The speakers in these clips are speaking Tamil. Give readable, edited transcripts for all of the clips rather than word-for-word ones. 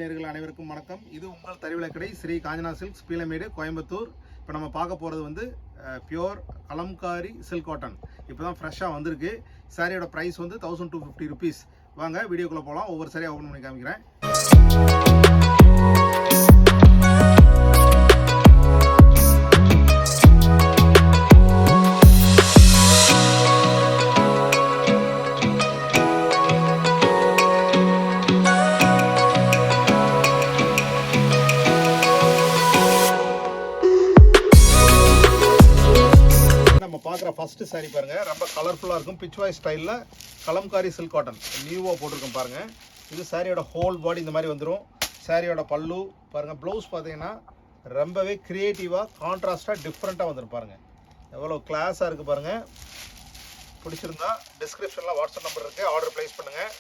நேயர்கள் அனைவருக்கும் வணக்கம். இது உங்கள் தறிவிலக்கடை ஸ்ரீ காஞ்சனா சில்க்ஸ், பீளமேடு, கோயம்புத்தூர். இப்போ நம்ம பார்க்க போகிறது வந்து பியோர் கலம்காரி சில்க் காட்டன். இப்போ தான் ஃப்ரெஷ்ஷாக வந்திருக்கு. சாரியோட ப்ரைஸ் வந்து 1250 ருபீஸ். வாங்க வீடியோக்குள்ளே போகலாம். ஒவ்வொரு சாரியாக ஓப்பன் பண்ணி காமிக்கிறேன். பார்க்குற ஃபஸ்ட்டு சாரி பாருங்கள், ரொம்ப கலர்ஃபுல்லாக இருக்கும். பிச்வாய் ஸ்டைலில் கலம்காரி சில்க் காட்டன் நியூவாக போட்டிருக்கோம் பாருங்கள். இது சாரியோட ஹோல் பாடி இந்த மாதிரி வந்துடும். சாரியோட பல்லு பாருங்கள். ப்ளவுஸ் பார்த்தீங்கன்னா ரொம்பவே க்ரியேட்டிவாக கான்ட்ராஸ்ட்டாக டிஃப்ரெண்ட்டாக வந்துடும் பாருங்கள். எவ்வளோ கிளாஸாக இருக்குது பாருங்கள். பிடிச்சிருந்தா டிஸ்கிரிப்ஷனில் வாட்ஸ்அப் நம்பர் இருக்குது, ஆர்டர் ப்ளேஸ் பண்ணுங்கள்.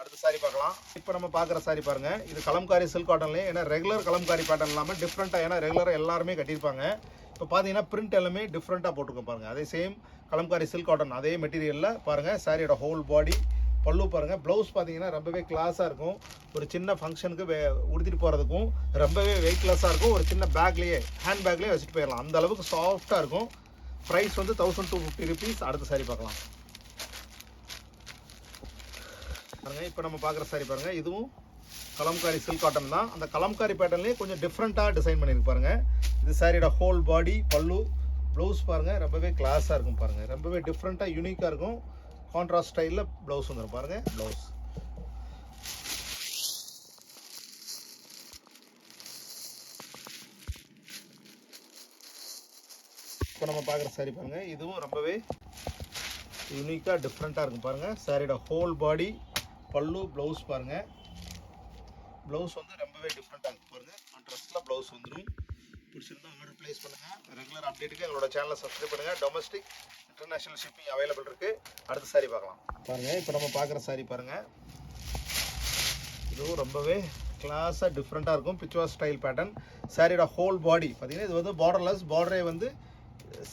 அடுத்த சாரி பார்க்கலாம். இப்போ நம்ம பார்க்குற சாரி பாருங்கள். இது கலம்காரி சில்க் காட்டன்லேயே, ஏன்னா ரெகுலர் கலம்காரி பேட்டர்ன் இல்லாமல் டிஃப்ரெண்ட்டாக, ஏன்னா ரெகுலராக எல்லாருமே கட்டியிருப்பாங்க. இப்போ பார்த்தீங்கன்னா பிரிண்ட் எல்லாமே டிஃப்ரெண்ட்டாக போட்டிருக்கோம் பாருங்கள். அதே சேம் கலம்காரி சில்க் காட்டன் அதே மெட்டீரியலில் பாருங்கள். சாரியோட ஹோல் பாடி பல்லு பாருங்கள். ப்ளவுஸ் பார்த்தீங்கன்னா ரொம்பவே கிளாஸாக இருக்கும். ஒரு சின்ன ஃபங்க்ஷனுக்கு உடுத்திட்டு போகிறதுக்கும் ரொம்பவே வெயிட்லெஸ்ஸாக இருக்கும். ஒரு சின்ன பேக்லேயே, ஹேண்ட் பேக்லேயே வச்சுட்டு போயிடலாம். அந்த அளவுக்கு சாஃப்டாக இருக்கும். ப்ரைஸ் வந்து 1250 ருபீஸ். அடுத்த சாரி பார்க்கலாம் பாருங்கள். இப்போ நம்ம பார்க்குற சாரி பாருங்கள். இதுவும் கலம்காரி சில்க் காட்டன் தான். அந்த கலம்காரி பேட்டர்ன்லேயே கொஞ்சம் டிஃப்ரெண்ட்டாக டிசைன் பண்ணியிருக்கு பாருங்கள். இது சாரியோட ஹோல் பாடி பல்லு. ப்ளவுஸ் பாருங்கள், ரொம்பவே கிளாஸாக இருக்கும் பாருங்கள். ரொம்பவே டிஃப்ரெண்ட்டாக யூனிக்காக இருக்கும். கான்ட்ராஸ்ட் ஸ்டைலில் ப்ளவுஸ் வந்துடும் பாருங்கள். ப்ளவுஸ் இப்போ நம்ம பார்க்குற சாரி பாருங்கள். இதுவும் ரொம்பவே யூனிக்காக டிஃப்ரெண்ட்டாக இருக்கும் பாருங்கள். சாரியோட ஹோல் பாடி பல்லு ப்ளவுஸ் பாருங்கள். ப்ளவுஸ் வந்து ரொம்பவே டிஃப்ரெண்ட்டாக இருக்குது பாருங்கள். கான்ட்ராஸ்ட்டில் ப்ளவுஸ் வந்துடும். பிடிச்சிருந்தா ஆர்டர் ப்ளேஸ் பண்ணுங்கள். ரெகுலர் அப்டேட்டுக்கு எங்களோட சேனலை சப்ஸ்கிரைப் பண்ணுங்கள். டொமஸ்டிக் இன்டர்நேஷனல் ஷிப்பிங் அவைலபிள் இருக்குது. அடுத்த சாரி பார்க்கலாம் பாருங்கள். இப்போ நம்ம பார்க்குற சாரி பாருங்கள். இதுவும் ரொம்பவே கிளாஸாக டிஃப்ரெண்ட்டாக இருக்கும். பிச்வா ஸ்டைல் பேட்டர்ன். சாரியோட ஹோல் பாடி பார்த்தீங்கன்னா இது வந்து பார்டர்லெஸ். பார்டரே வந்து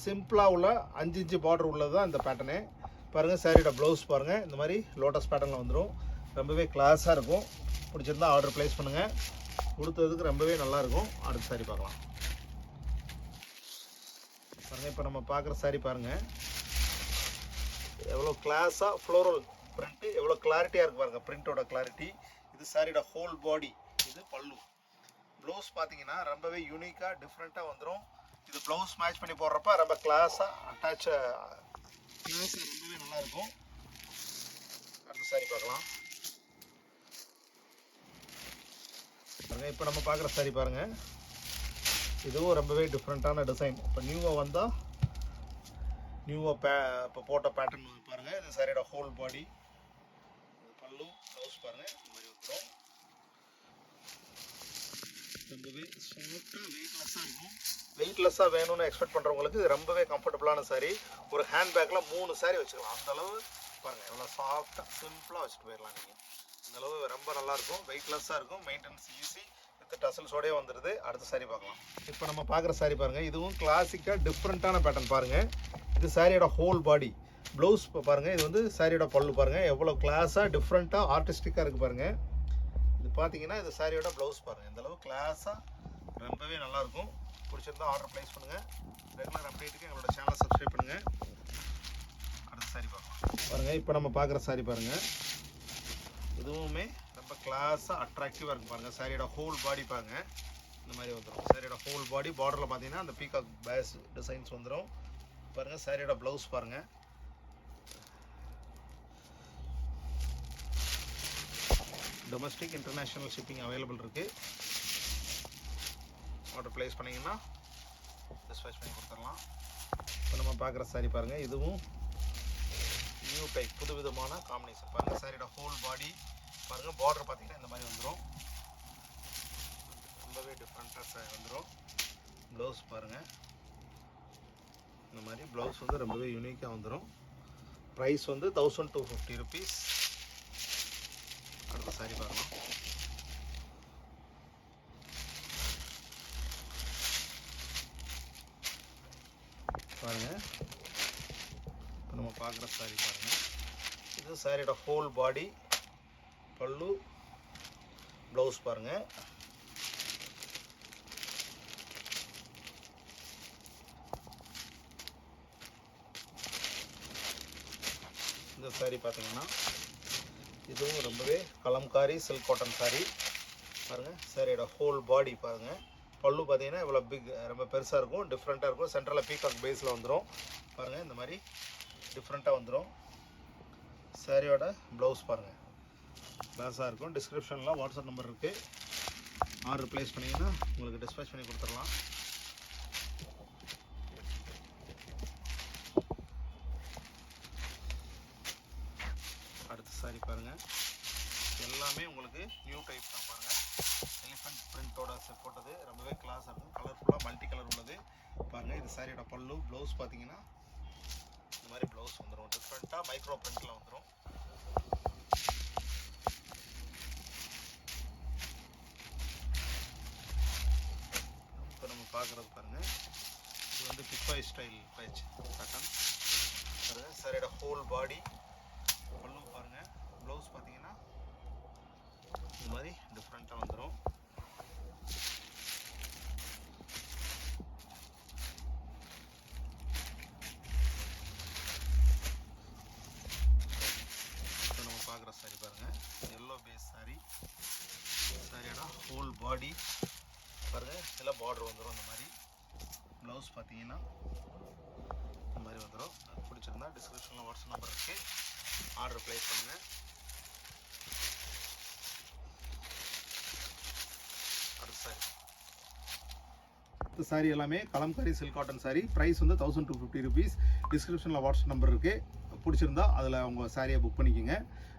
சிம்பிளாக உள்ள 5 இன்ச்சு பார்டர் உள்ளது தான் இந்த பேட்டர்னு பாருங்கள். சாரியோட ப்ளவுஸ் பாருங்கள், இந்த மாதிரி லோட்டஸ் பேட்டர்னில் வந்துடும். ரொம்பவே கிளாஸாக இருக்கும். பிடிச்சிருந்தா ஆர்டர் ப்ளேஸ் பண்ணுங்கள். கொடுத்ததுக்கு ரொம்பவே நல்லாயிருக்கும். அடுத்த சாரி பார்க்கலாம் பாருங்கள். இப்போ நம்ம பார்க்குற சாரி பாருங்கள். எவ்வளோ கிளாஸாக ஃப்ளோரல் பிரிண்ட்டு, எவ்வளோ கிளாரிட்டியாக இருக்குது பாருங்கள். பிரிண்ட்டோட கிளாரிட்டி. இது சாரியோட ஹோல் பாடி. இது பல்லு. ப்ளவுஸ் பார்த்தீங்கன்னா ரொம்பவே யூனிக்காக டிஃப்ரெண்ட்டாக வந்துடும். இது ப்ளவுஸ் மேட்ச் பண்ணி போடுறப்ப ரொம்ப கிளாஸாக கிளாஸாக ரொம்பவே நல்லாயிருக்கும். அடுத்த சாரி பார்க்கலாம் பாருங்கள். இப்போ நம்ம பார்க்குற சாரி பாருங்கள். இதுவும் ரொம்பவே டிஃப்ரெண்ட்டான டிசைன். இப்போ நியூவாக வந்தால் இப்போ போட்ட பேட்டர்ன் பாருங்கள். இது சாரியோட ஹோல் பாடி பல்லு ப்ளவுஸ் பாருங்கள். இந்த மாதிரி வந்துடும். ரொம்பவே சாஃப்டாக வெயிட்லெஸ்ஸாக இருக்கும். வெயிட்லெஸ்ஸாக வேணும்னு எக்ஸ்பெக்ட் பண்ணுறவங்களுக்கு இது ரொம்பவே கம்ஃபர்டபுளான சாரி. ஒரு ஹேண்ட் பேக்கில் 3 சாரி வச்சுக்கலாம். அந்தளவு பாருங்கள், எவ்வளோ சாஃப்டாக சிம்பிளாக வச்சுட்டு போயிடலாம் நீங்கள். அந்தளவு ரொம்ப நல்லாயிருக்கும். வெயிட்லெஸ்ஸாக இருக்கும். Maintenance easy. வித் டசல்ஸோடய வந்துடுது. அடுத்த சாரி பார்க்கலாம். இப்போ நம்ம பார்க்குற சாரி பாருங்கள். இதுவும் கிளாசிக்காக டிஃப்ரெண்ட்டான பேட்டர்ன் பாருங்கள். இது சாரியோட ஹோல் பாடி. ப்ளவுஸ் பாருங்கள். இது வந்து சாரியோட பல்லு பாருங்கள். எவ்வளோ கிளாஸாக டிஃப்ரெண்ட்டாக ஆர்டிஸ்டிக்காக இருக்குது பாருங்கள். இது பார்த்தீங்கன்னா இது சாரியோட ப்ளவுஸ் பாருங்கள். இந்தளவு கிளாஸாக ரொம்பவே நல்லாயிருக்கும். பிடிச்சிருந்தா ஆர்டர் ப்ளேஸ் பண்ணுங்கள். ரெகுலர் அப்டேட்டுக்கு எங்களோட சேனலை சப்ஸ்கிரைப் பண்ணுங்கள். அடுத்த சாரி பார்க்கலாம் பாருங்கள். இப்போ நம்ம பார்க்குற சாரி பாருங்கள். இதுவுமே ரொம்ப கிளாஸாக அட்ராக்டிவாக இருக்குது பாருங்கள். சாரியோட ஹோல் பாடி பாருங்கள். இந்த மாதிரி வந்துடும். சாரியோட ஹோல் பாடி பார்டரில் பார்த்தீங்கன்னா அந்த பீகாக் பேஸ் டிசைன்ஸ் வந்துடும் பாருங்கள். சாரியோட ப்ளவுஸ் பாருங்கள். டொமஸ்டிக் இன்டர்நேஷ்னல் ஷிப்பிங் அவைலபிள் இருக்குது. ஆர்டர் ப்ளேஸ் பண்ணிங்கன்னா டிஸ்பேச் பண்ணி கொடுத்துடலாம். இப்போ நம்ம பார்க்குற சாரி பாருங்கள். இதுவும் நியூ டைப் புது விதமான காம்பினேஷன் பாருங்கள். சாரியோட ஹோல் பாடி பாருங்கள். பார்டர் பார்த்தீங்கன்னா இந்த மாதிரி வந்துடும். ரொம்பவே டிஃப்ரெண்ட்டாக வந்துடும். ப்ளவுஸ் பாருங்கள். இந்த மாதிரி ப்ளவுஸ் வந்து ரொம்பவே யூனிக்காக வந்துடும். ப்ரைஸ் வந்து 1250 ருபீஸ். அடுத்த சாரி பார்க்கலாம் பாருங்கள். இப்போ நம்ம பார்க்குற சாரி பாருங்கள். இது சாரியோட ஹோல் பாடி பல்லு ப்ளவுஸ் பாருங்கள். இந்த saree பார்த்தீங்கன்னா இதுவும் ரொம்பவே கலம்காரி சில்க் காட்டன் saree பாருங்கள். சாரியோட ஹோல் பாடி பாருங்கள். பல்லு பார்த்தீங்கன்னா இவ்வளோ பிக், ரொம்ப பெருசாக இருக்கும், டிஃப்ரெண்ட்டாக இருக்கும். சென்டரில் பீகாக் பேஸில் வந்துடும் பாருங்கள். இந்த மாதிரி டிஃப்ரெண்ட்டாக வந்துடும். சாரியோட ப்ளவுஸ் பாருங்கள், கிளாஸாக இருக்கும். டிஸ்கிரிப்ஷனில் வாட்ஸ்அப் நம்பர் இருக்குது. ஆர்டர் ப்ளேஸ் பண்ணிங்கன்னா உங்களுக்கு டிஸ்பேச் பண்ணி கொடுத்துடலாம். அடுத்த சாரி பாருங்கள். எல்லாமே உங்களுக்கு நியூ டைப் தான் பாருங்கள். எலிஃபண்ட் பிரிண்டோட போட்டது ரொம்பவே கிளாஸாக இருக்கும். கலர்ஃபுல்லாக மல்டி கலர் உள்ளது பாருங்கள். இது சாரியோட பல்லு. ப்ளவுஸ் பார்த்தீங்கன்னா இந்த மாதிரி ப்ளவுஸ் வந்துடும். டிஃப்ரெண்ட்டாக மைக்ரோ பிரிண்டில் வந்துடும். இப்போ நம்ம பார்க்குறது பாருங்கள். இது வந்து பிக்வாய் ஸ்டைல் பேட்ச் பேட்டர்ன் பாருங்கள். சாரியோட ஹோல் பாடி பல்லு பாருங்கள். ப்ளவுஸ் பார்த்தீங்கன்னா இந்த மாதிரி டிஃப்ரெண்ட்டாக வந்துடும். இப்போ நம்ம பார்க்குற சாரி பாருங்கள். Yellow base sari. சாரியோட ஹோல் பாடி பாருங்கள். இதில் பார்டர் வந்துடும். இந்த மாதிரி ப்ளவுஸ் பார்த்தீங்கன்னா இந்த மாதிரி வந்துடும். பிடிச்சிருந்தா டிஸ்கிரிப்ஷனில் வாட்ஸ்அப் நம்பர் இருக்குது. ஆர்டர் ப்ளேஸ் பண்ணுங்கள். இந்த சாரி எல்லாமே kalamkari silk cotton sari. Price வந்து 1250 rupees. டிஸ்கிரிப்ஷனில் வாட்ஸ்அப் நம்பர் இருக்குது. பிடிச்சிருந்தா அதில் உங்கள் சாரியை புக் பண்ணிக்கோங்க.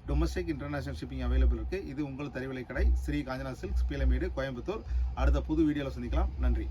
டொமஸ்டிக் இன்டர்நேஷனல் ஷிப்பிங் அவைலபிள் இருக்குது. இது உங்கள் தறிவிலை கடை ஸ்ரீ காஞ்சனா சில்க்ஸ், பீலமேடு, கோயம்புத்தூர். அடுத்த புது வீடியோவில் சந்திக்கலாம். நன்றி.